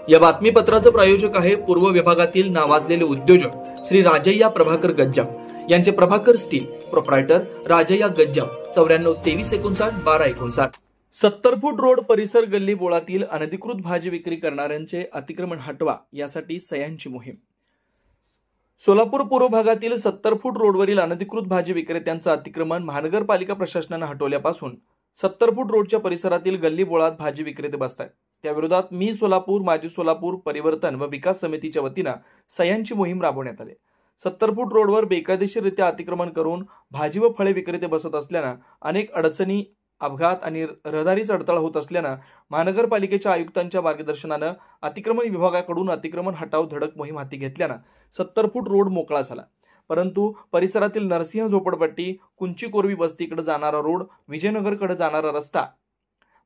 या बातमीपत्राचे प्रायोजक आहे पूर्व विभागातील नावाजलेले उद्योजक श्री राजय्या प्रभाकर गज्जम यांचे प्रभाकर स्टील, प्रोप्रायटर राजय्या गज्जम, 94 2359 1259। 70 फूट रोड परिसर गल्ली बोळातील अनधिकृत भाजी विक्री करणाऱ्यांचे अतिक्रमण हटवा यासाठी सह्यांची मोहीम। सोलापूर पूर्व भागातील 70 फूट रोडवरील अनधिकृत भाजी विक्रेत्यांचं अतिक्रमण महानगरपालिका प्रशासनाने हटवल्यापासून 70 फूट रोडच्या परिसरातील गल्ली बोळात भाजी विक्रेते बसतात। त्याविरोधात मी सोलापूर, माझी सोलापूर परिवर्तन व विकास समितीच्या वतीनं सह्यांची मोहीम राबवण्यात आली। 70 फूट रोडवर बेकायदेशीररित्या अतिक्रमण करून भाजी व फळे विक्रेते बसत असल्यानं अनेक अडचणी, अपघात आणि रहदारीचा अडथळा होत असल्यानं महानगरपालिकेच्या आयुक्तांच्या मार्गदर्शनानं अतिक्रमण विभागाकडून अतिक्रमण हटाव धडक मोहीम हाती घेतल्यानं 70 फूट रोड मोकळा झाला। परंतु परिसरातील नरसिंह झोपडपट्टी, कुंची कोरवी बस्तीकडे जाणारा रोड, विजयनगरकडे जाणारा रस्ता,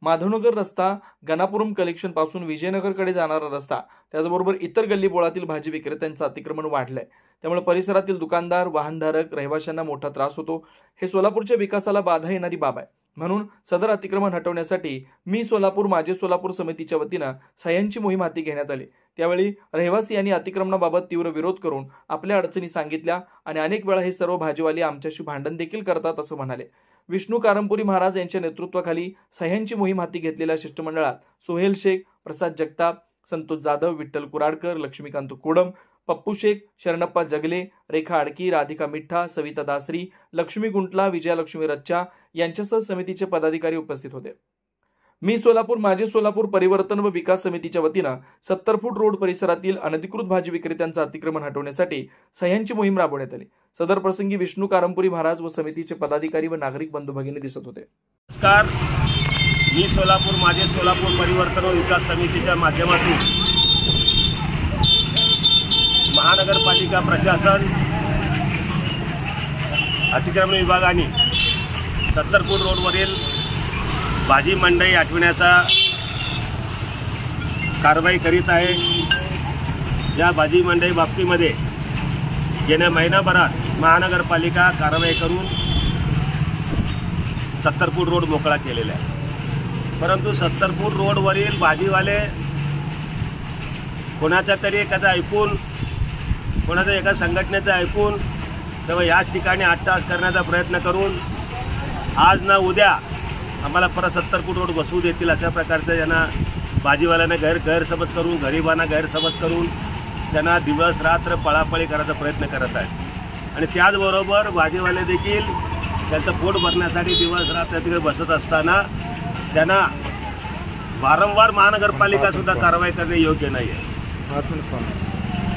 माधवनगर रस्ता, गणापुरम कलेक्शन पासून विजयनगरकडे जाणारा रस्ता, त्याचबरोबर इतर गल्ली बोळातील भाजी विक्रेत्यांचं अतिक्रमण वाढलंय। त्यामुळे परिसरातील दुकानदार, वाहनधारक, रहिवाशांना मोठा त्रास होतो। हे सोलापूरच्या विकासाला बाधा येणारी बाब आहे। म्हणून सदर अतिक्रमण हटवण्यासाठी मी सोलापूर, माझे सोलापूर समितीच्या वतीनं सह्यांची मोहीम हाती घेण्यात आली। त्यावेळी रहिवासी यांनी अतिक्रमणाबाबत तीव्र विरोध करून आपल्या अडचणी सांगितल्या आणि अनेक वेळा हे सर्व भाजीवाले आमच्याशी भांडण देखील करतात असं म्हणाले। विष्णू कारंपुरी महाराज यांच्या नेतृत्वाखाली सह्यांची मोहीम हाती घेतलेल्या शिष्टमंडळात सोहेल शेख, प्रसाद जगताप, संतोष जाधव, विठ्ठल कुराडकर, लक्ष्मीकांत कोडम, पप्पू शेख, शरणप्पा जगले, रेखा आडकी, राधिका मिठ्ठा, सविता दासरी, लक्ष्मी गुंटला, विजयालक्ष्मी रच्चा यांच्यासह समितीचे पदाधिकारी उपस्थित होते। मी सोलापूर, माझे सोलापूर परिवर्तन व विकास समितीच्या वतीनं 70 फूट रोड परिसरातील अनधिकृत भाजी विक्रेत्यांचं अतिक्रमण हटवण्यासाठी सह्यांची मोहीम राबवण्यात आली। सदर प्रसंगी विष्णू कारंपुरी महाराज व समितीचे पदाधिकारी व नागरिक बंधू भगिनी दिसत होते। नमस्कार, मी सोलापूर, माझे सोलापूर परिवर्तन व विकास समितीच्या माध्यमातून महानगरपालिका प्रशासन, अतिक्रमण विभागाने 70 फूट रोडवरील भाजी मंडई हटविण्याचा कारवाई करीत आहे। या भाजी मंडई बाबतीमध्ये गेल्या महिनाभरात महानगरपालिका कारवाई करून 70 फूट रोड मोकळा केलेला आहे। परंतु 70 फूट रोडवरील भाजीवाले कोणाच्या तरी एखादा ऐकून, कोणाच्या एका संघटनेचं ऐकून तेव्हा याच ठिकाणी अट्टहास करण्याचा प्रयत्न करून आज ना उद्या आम्हाला परत 70 फूट रोड बसवू देतील अशा प्रकारचं यांना भाजीवाल्यांना गैरसमज करून, गरिबांना गैरसमज करून त्यांना दिवस रात्र पळापळी करायचा प्रयत्न करत आहेत। आणि त्याचबरोबर भाजीवाले देखील त्यांचं पोट भरण्यासाठी दिवस रात्र तिकडे बसत असताना त्यांना वारंवार महानगरपालिका सुद्धा कारवाई करणे योग्य नाही आहे।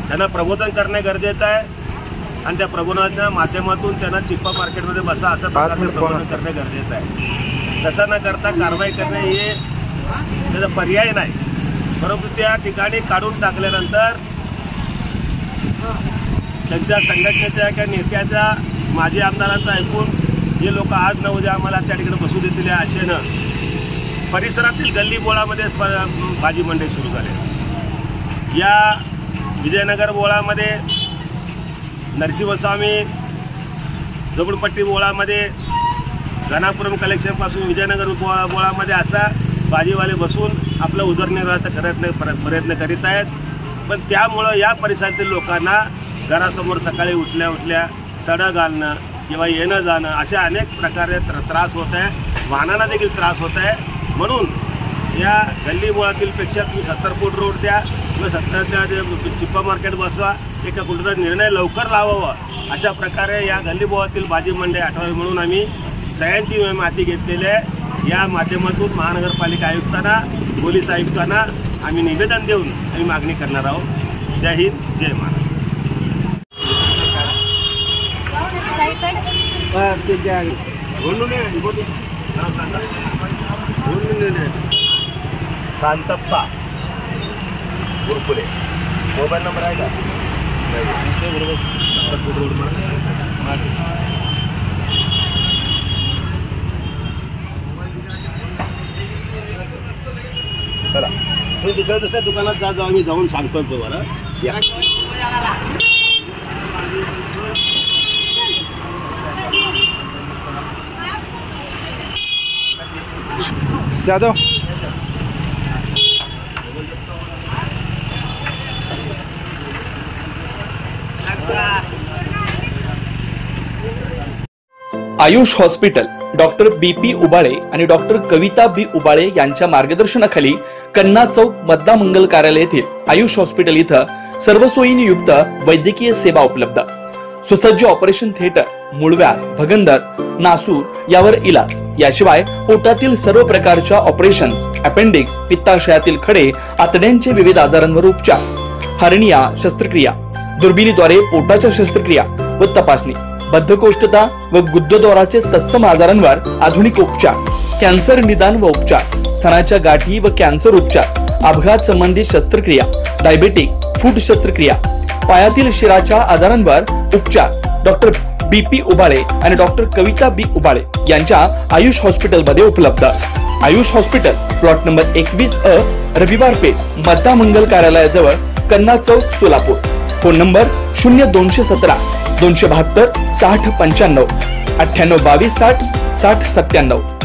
त्यांना प्रबोधन करणे गरजेचं आहे आणि त्या प्रबोधनाच्या माध्यमातून त्यांना चिप्पा मार्केटमध्ये बसा असं प्रकारचं प्रबोधन करणे गरजेचं आहे। तसं न करता कारवाई करणे हे त्याचा पर्याय नाही। परंतु त्या ठिकाणी काढून टाकल्यानंतर त्यांच्या संघटनेच्या किंवा नेत्याच्या, माजी आमदारांचं ऐकून हे लोक आज न उद्या आम्हाला त्या ठिकाणी बसू देतील या आशेनं परिसरातील गल्ली बोळामध्ये भाजी मंडई सुरू झाली। या विजयनगर बोळामध्ये, नरसिंहस्वामी झोपडपट्टी बोळामध्ये, गणापुरम कलेक्शनपासून विजयनगर बोळामध्ये असा भाजीवाले बसून आपला उदरनिर्वाहाचा प्रयत्न करीत आहेत। पण त्यामुळं या परिसरातील लोकांना घरासमोर सकाळी उठल्या सडा घालणं किंवा येणं जाणं अशा अनेक प्रकारे त्रास होत आहे, वाहनांना देखील त्रास होत आहे। म्हणून या गल्ली बोळातीलपेक्षा तुम्ही 70 फूट रोड द्या किंवा 70 चिप्पा मार्केट बसवा, एका कुठेतरी निर्णय लवकर लावावा अशा प्रकारे या गल्ली बोळातील भाजी मंडई हटवावी म्हणून आम्ही सह्यांची मोहीम हाती घेतलेली आहे। या माध्यमातून महानगरपालिका आयुक्तांना, पोलीस आयुक्तांना आम्ही निवेदन देऊन आम्ही मागणी करणार आहोत। जय हिंद, जय महाराष्ट्र। कांतप्पा गुरकुले, मोबाईल नंबर आहे का? चला, तुम्ही दुसऱ्या दुकानात जाऊ, आम्ही जाऊन सांगतो तुम्हाला। या Jadhav Ayush hospital doctor BP Ubale आणि डॉक्टर कविता B उबाळे यांच्या मार्गदर्शनाखाली कन्ना चौक मतदार मंगल कार्यालय येथील आयुष हॉस्पिटल इथं सर्व सोयींनी युक्त वैद्यकीय सेवा उपलब्ध, सुसज्ज ऑपरेशन थिएटर, मूळव्याध, भगंदर, नासूर यावर इलाज, याशिवाय पोटातील सर्व प्रकारच्या ऑपरेशन्स, अपेंडिक्स, पित्ताशयातील खडे, आतड्यांचे विविध आजारांवर उपचार, हर्निया शस्त्रक्रिया, दुर्बिणीद्वारे पोटाच्या शस्त्रक्रिया व तपासणी, बद्धकोष्ठता व गुदद्वाराचे तत्सम आजारांवर आधुनिक उपचार, कॅन्सर निदान व उपचार, स्तनाच्या गाठी व कॅन्सर उपचार, अपघात संबंधित शस्त्रक्रिया, डायबेटिक, फूट शस्त्रक्रिया, पायातील शिराच्या आजारांवर उपचार डॉक्टर BP उबाळे आणि डॉक्टर कविता B उबाळे यांच्या आयुष हॉस्पिटल मध्ये उपलब्ध। Ayush hospital plot number 21A, रविवार पेठ, मतदार मंगल कार्यालयाजवळ, कन्ना चौक, सोलापूर। Phone number 0217 272 60 95 98 22 60 60 97।